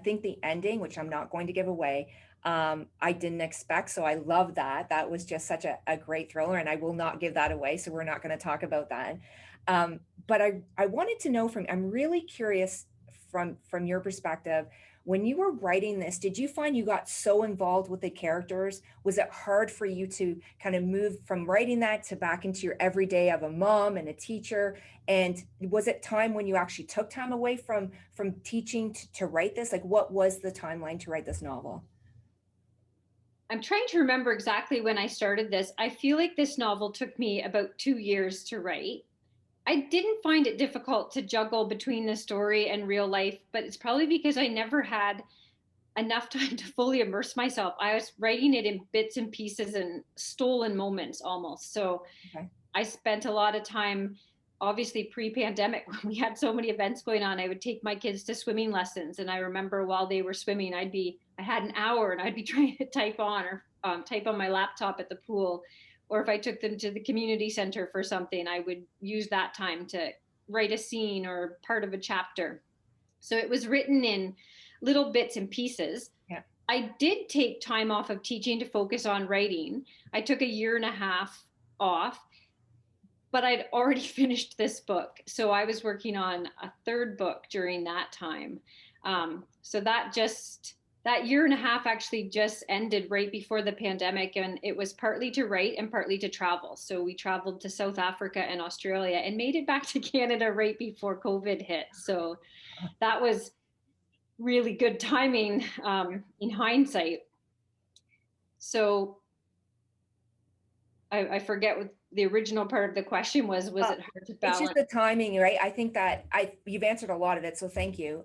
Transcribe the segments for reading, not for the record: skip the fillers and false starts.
think the ending, which I'm not going to give away, I didn't expect. So I love that. That was just such a great thriller, and I will not give that away. So we're not going to talk about that. But I wanted to know I'm really curious from your perspective, when you were writing this, did you find you got so involved with the characters? Was it hard for you to kind of move from writing that to back into your everyday of a mom and a teacher? And was it time when you actually took time away from teaching to write this? Like, what was the timeline to write this novel? I'm trying to remember exactly when I started this. I feel like this novel took me about 2 years to write. I didn't find it difficult to juggle between the story and real life, but it's probably because I never had enough time to fully immerse myself. I was writing it in bits and pieces and stolen moments almost. So Okay. I spent a lot of time, obviously pre-pandemic, when we had so many events going on. I would take my kids to swimming lessons, and I remember while they were swimming, I had an hour, and I'd be trying to type on or type on my laptop at the pool, or if I took them to the community center for something, I would use that time to write a scene or part of a chapter. So it was written in little bits and pieces. Yeah. I did take time off of teaching to focus on writing. I took a year and a half off, but I'd already finished this book. So I was working on a third book during that time. So that year and a half actually just ended right before the pandemic. And it was partly to write and partly to travel. So we traveled to South Africa and Australia and made it back to Canada right before COVID hit. So that was really good timing in hindsight. So I forget what the original part of the question was. Was Uh, it hard to it's just balance? the timing, right? I think that you've answered a lot of it, so thank you.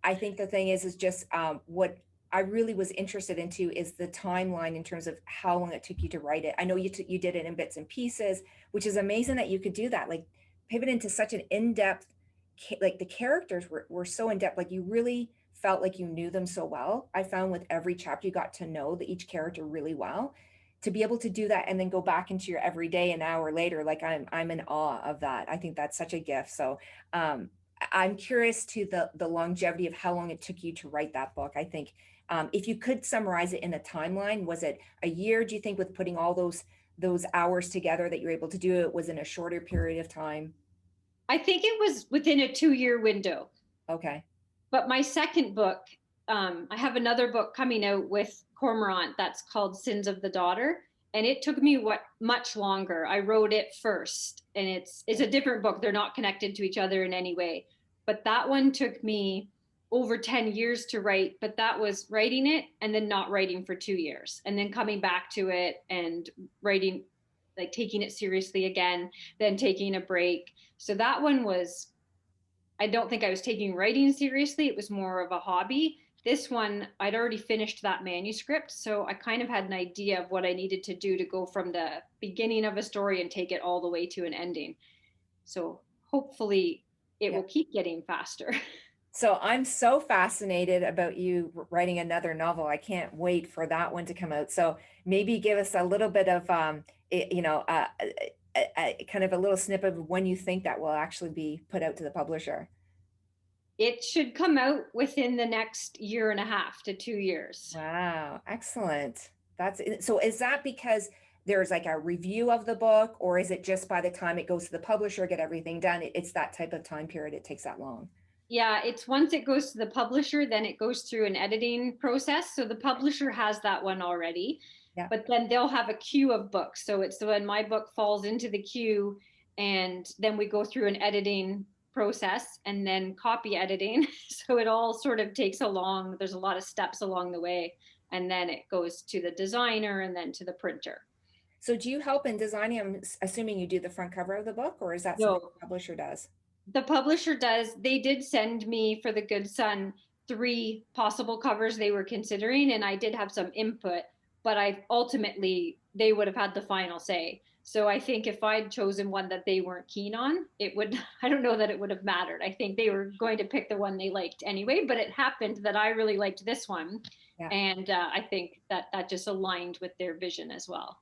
I think the thing is just what I really was interested into is the timeline in terms of how long it took you to write it. I know you did it in bits and pieces, which is amazing that you could do that. Like pivot into such an in-depth, like the characters were so in-depth, like you really felt like you knew them so well. I found with every chapter you got to know each character really well. To be able to do that and then go back into your everyday an hour later, like I'm in awe of that. I think that's such a gift. So um I'm curious to the longevity of how long it took you to write that book. I think if you could summarize it in a timeline, was it a year, do you think, with putting all those hours together that you're able to do it? Was in a shorter period of time? I think it was within a 2 year window. Okay. But my second book, I have another book coming out with Cormorant that's called Sins of the Daughter. And it took me much longer. I wrote it first, and it's a different book. They're not connected to each other in any way. But that one took me over 10 years to write, but that was writing it and then not writing for 2 years and then coming back to it and writing, like taking it seriously again, then taking a break. So that one was, I don't think I was taking writing seriously. It was more of a hobby. This one, I'd already finished that manuscript. So I kind of had an idea of what I needed to do to go from the beginning of a story and take it all the way to an ending. So hopefully it Yeah. will keep getting faster. So I'm so fascinated about you writing another novel. I can't wait for that one to come out. So maybe give us a little bit of, kind of a little snippet of when you think that will actually be put out to the publisher. It should come out within the next year and a half to 2 years. Wow, excellent. So is that because there's like a review of the book, or is it just by the time it goes to the publisher, get everything done? It's that type of time period. It takes that long. Yeah, it's once it goes to the publisher, then it goes through an editing process. So the publisher has that one already, Yeah. but then they'll have a queue of books. So it's when my book falls into the queue, and then we go through an editing process and then copy editing. So it all sort of takes there's a lot of steps along the way. And then it goes to the designer and then to the printer. So do you help in designing? I'm assuming you do the front cover of the book, or is that something No, the publisher does? the publisher does. They did send me for the Good Son three possible covers they were considering, and I did have some input, but I ultimately they would have had the final say. So I think if I'd chosen one that they weren't keen on, it would, I don't know that it would have mattered. I think they were going to pick the one they liked anyway, but it happened that I really liked this one. Yeah. And I think that that just aligned with their vision as well.